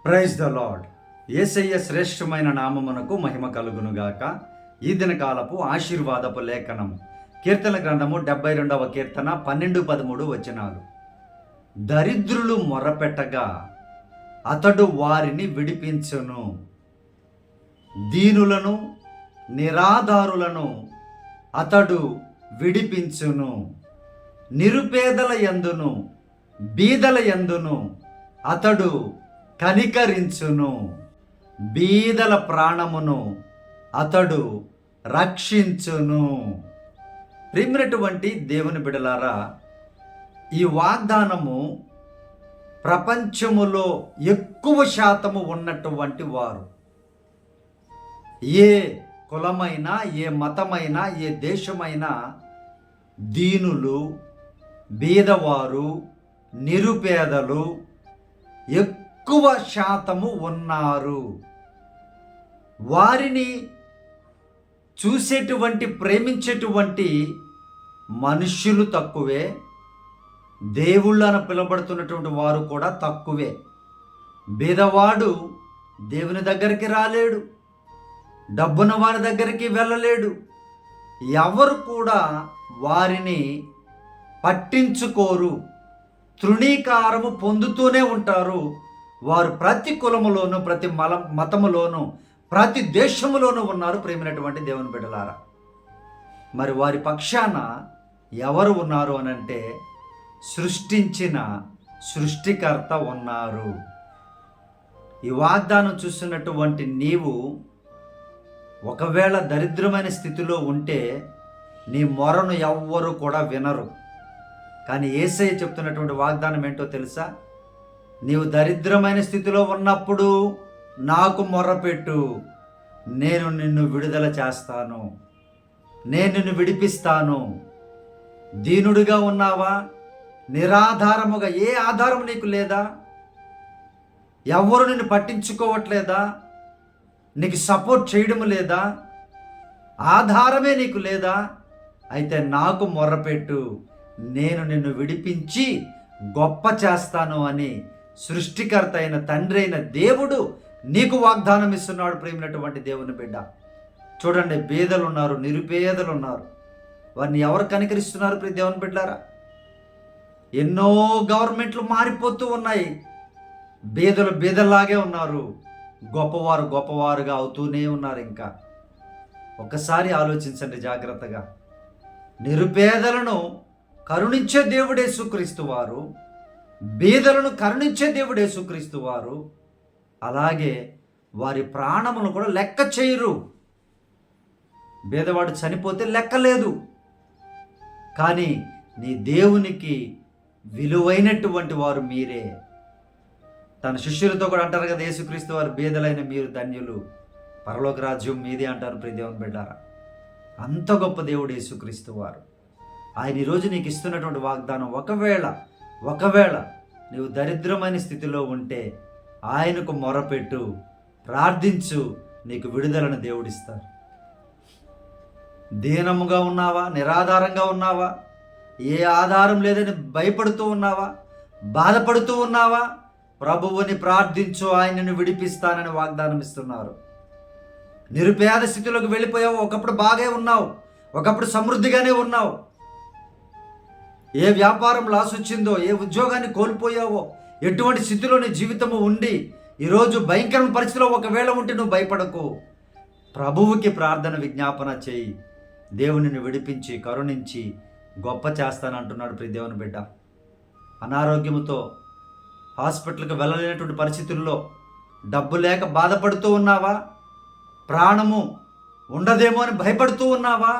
Praise the lord. యేసయ్య శ్రేష్టమైన నామమునకు మహిమ కలుగునుగాక. ఈ దినకాలపు ఆశీర్వాదపు లేఖనం కీర్తన గ్రంథము 72వ కీర్తన 12-13 వచనాలు. దరిద్రులు మొరపెట్టగా అతడు వారిని విడిపించును, దీనులను నిరాధారులను అతడు విడిపించును, నిరుపేదల యందును బీదల యందును అతడు కనికరించును, బీదల ప్రాణమును అతడు రక్షించును. ప్రియమైనటువంటి దేవుని బిడ్డలారా, ఈ వాగ్దానము ప్రపంచములో ఎక్కువ శాతము ఉన్నటువంటి వారు, ఏ కులమైనా ఏ మతమైనా ఏ దేశమైనా, దీనులు బీదవారు నిరుపేదలు ఎక్కువ శాతము ఉన్నారు. వారిని చూసేటువంటి ప్రేమించేటువంటి మనుష్యులు తక్కువే, దేవుళ్ళని పిలువబడుతున్నటువంటి వారు కూడా తక్కువే. బీదవాడు దేవుని దగ్గరికి రాలేడు, డబ్బున వారి దగ్గరికి వెళ్ళలేడు. ఎవరు కూడా వారిని పట్టించుకోరు, తృణీకారము పొందుతూనే ఉంటారు. వారు ప్రతి కులములోను ప్రతి మతములోను ప్రతి దేశములోనూ ఉన్నారు. ప్రేమైనటువంటి దేవుని బిడ్డలారా, మరి వారి పక్షాన ఎవరు ఉన్నారు అనంటే సృష్టించిన సృష్టికర్త ఉన్నారు. ఈ వాగ్దానం చూస్తున్నటువంటి నీవు ఒకవేళ దరిద్రమైన స్థితిలో ఉంటే నీ మొరను ఎవ్వరూ కూడా వినరు. కానీ యేసయ్య చెప్తున్నటువంటి వాగ్దానం ఏంటో తెలుసా? నీవు దరిద్రమైన స్థితిలో ఉన్నప్పుడు నాకు మొర్రపెట్టు, నేను నిన్ను విడుదల చేస్తాను, నేను నిన్ను విడిపిస్తాను. దీనుడిగా ఉన్నావా? నిరాధారముగా, ఏ ఆధారం నీకు లేదా? ఎవరు నిన్ను పట్టించుకోవట్లేదా? నీకు సపోర్ట్ చేయడం లేదా? ఆధారమే నీకు లేదా? అయితే నాకు మొర్రపెట్టు, నేను నిన్ను విడిపించి గొప్ప చేస్తాను అని సృష్టికర్త అయిన తండ్రి అయిన దేవుడు నీకు వాగ్దానం ఇస్తున్నాడు. ప్రేమైనటువంటి దేవుని బిడ్డ, చూడండి, బీదలు ఉన్నారు, నిరుపేదలు ఉన్నారు. వారిని ఎవరు కనికరిస్తున్నారు? ప్రియ దేవుని బిడ్డారా, ఎన్నో గవర్నమెంట్లు మారిపోతూ ఉన్నాయి. బీదలు బీదల్లాగే ఉన్నారు, గొప్పవారు గొప్పవారుగా అవుతూనే ఉన్నారు. ఇంకా ఒక్కసారి ఆలోచించండి జాగ్రత్తగా. నిరుపేదలను కరుణించే దేవుడు యేసుక్రీస్తు వారు, బీదలను కరుణించే దేవుడు యేసుక్రీస్తు వారు. అలాగే వారి ప్రాణములను కూడా లెక్క చేయరు. బీదవాడు చనిపోతే లెక్క లేదు. కానీ నీ దేవునికి విలువైనటువంటి వారు మీరే. తన శిష్యులతో కూడా అంటారు కదా, యేసుక్రీస్తు వారు, బీదలైన మీరు ధన్యులు, పరలోక రాజ్యం మీదే అంటారు. ప్రియ దేవుని బిడ్డారా, అంత గొప్ప దేవుడు యేసుక్రీస్తు వారు. ఆయన ఈరోజు నీకు ఇస్తున్నటువంటి వాగ్దానం, ఒకవేళ నీవు దరిద్రమైన స్థితిలో ఉంటే ఆయనకు మొరపెట్టు, ప్రార్థించు, నీకు విడుదలను దేవుడిస్తారు. దీనముగా ఉన్నావా? నిరాధారంగా ఉన్నావా? ఏ ఆధారం లేదని భయపడుతూ ఉన్నావా? బాధపడుతూ ఉన్నావా? ప్రభువుని ప్రార్థించు, ఆయనను విడిపిస్తానని వాగ్దానం ఇస్తున్నారు. నిరుపేద స్థితిలోకి వెళ్ళిపోయావు. ఒకప్పుడు బాగా ఉన్నావు, ఒకప్పుడు సమృద్ధిగానే ఉన్నావు. ఏ వ్యాపారం లాస్ వచ్చిందో, ఏ ఉద్యోగాన్ని కోల్పోయావో, ఎటువంటి స్థితిలో నీ జీవితము ఉండి ఈరోజు భయంకరమైన పరిస్థితిలో ఒకవేళ ఉంటే నువ్వు భయపడకు. ప్రభువుకి ప్రార్థన విజ్ఞాపన చేయి, దేవునిని విడిపించి కరుణించి గొప్ప చేస్తానంటున్నాడు. ప్రియ దేవుని బిడ్డ, అనారోగ్యముతో హాస్పిటల్కి వెళ్ళలేనటువంటి పరిస్థితుల్లో, డబ్బు లేక బాధపడుతూ ఉన్నావా? ప్రాణము ఉండదేమో అని భయపడుతూ ఉన్నావా?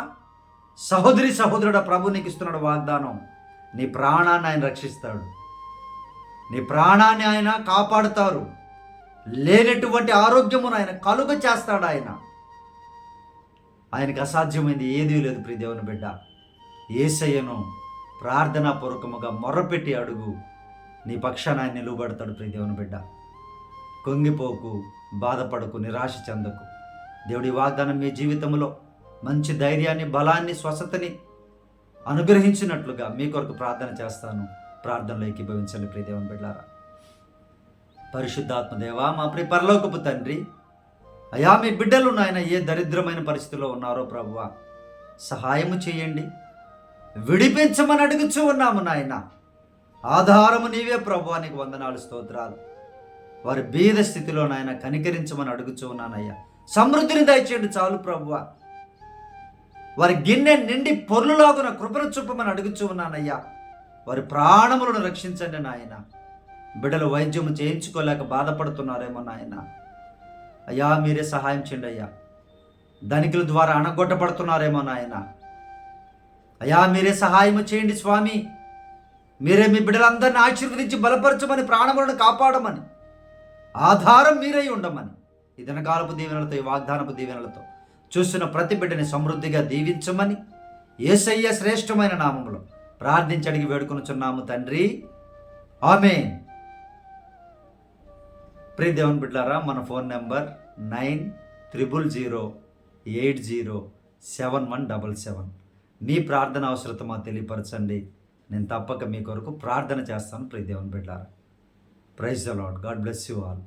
సహోదరి సహోదరుడ, ప్రభు నీకు ఇస్తున్నాడు వాగ్దానం. నీ ప్రాణాన్ని ఆయన రక్షిస్తాడు, నీ ప్రాణాన్ని ఆయన కాపాడుతారు. లేనటువంటి ఆరోగ్యమును ఆయన కలుగ చేస్తాడు. ఆయనకు అసాధ్యమైంది ఏదీ లేదు. ప్రియ దేవుని బిడ్డ, యేసయ్యను ప్రార్థనాపూర్వకముగా మొర్రపెట్టి అడుగు, నీ పక్షాన ఆయన నిలువబడతాడు. ప్రియ దేవుని బిడ్డ, కుంగిపోకు, బాధపడకు, నిరాశ చెందకు. దేవుడి వాగ్దానం మీ జీవితంలో మంచి ధైర్యాన్ని, బలాన్ని, స్వస్థతని అనుగ్రహించినట్లుగా మీ కొరకు ప్రార్థన చేస్తాను. ప్రార్థనలో ఏకీభవించండి ప్రియ దేవుని బిడ్డలారా. పరిశుద్ధాత్మ దేవా, మా ప్రియ పరలోకపు తండ్రి, అయా మీ బిడ్డలు నాయన ఏ దరిద్రమైన పరిస్థితిలో ఉన్నారో ప్రభువా, సహాయము చేయండి, విడిపించమని అడుగుచూ ఉన్నాము నాయన. ఆధారము నీవే ప్రభువా, నీకు వందనాలు స్తోత్రాలు. వారి బీద స్థితిలో నాయన కనికరించమని అడుగుచూ ఉన్నానయ్యా. సమృద్ధిని దయచేయండి చాలు ప్రభువా. వారి గిన్నె నిండి పొర్లులాగున కృపను చూపమని అడుగుచూ ఉన్నానయ్యా. వారి ప్రాణములను రక్షించండి నాయన. బిడ్డలు వైద్యము చేయించుకోలేక బాధపడుతున్నారేమో నాయన, అయ్యా మీరే సహాయం చేయండి అయ్యా. ధనికుల ద్వారా అణగొట్టబడుతున్నారేమో నాయన, అయ్యా మీరే సహాయము చేయండి స్వామి. మీరే మీ బిడ్డలందరినీ ఆశీర్వదించి బలపరచమని, ప్రాణములను కాపాడమని, ఆధారం మీరై ఉండమని, ఈ దినకాలపు దీవెనలతో, ఈ వాగ్దానపు దీవెనలతో చూస్తున్న ప్రతి బిడ్డని సమృద్ధిగా దీవించమని యేసయ్య శ్రేష్టమైన నామములో ప్రార్థించి అడిగి వేడుకొనుచున్నాము తండ్రి, ఆమేన్. ప్రియ దేవుని బిడ్డలారా, మన ఫోన్ నెంబర్ 9000807177. మీ ప్రార్థన అవసరత మాకు తెలియపరచండి. నేను తప్పక మీ కొరకు ప్రార్థన చేస్తాను. ప్రియ దేవుని బిడ్డలారా, praise the Lord. God bless you all.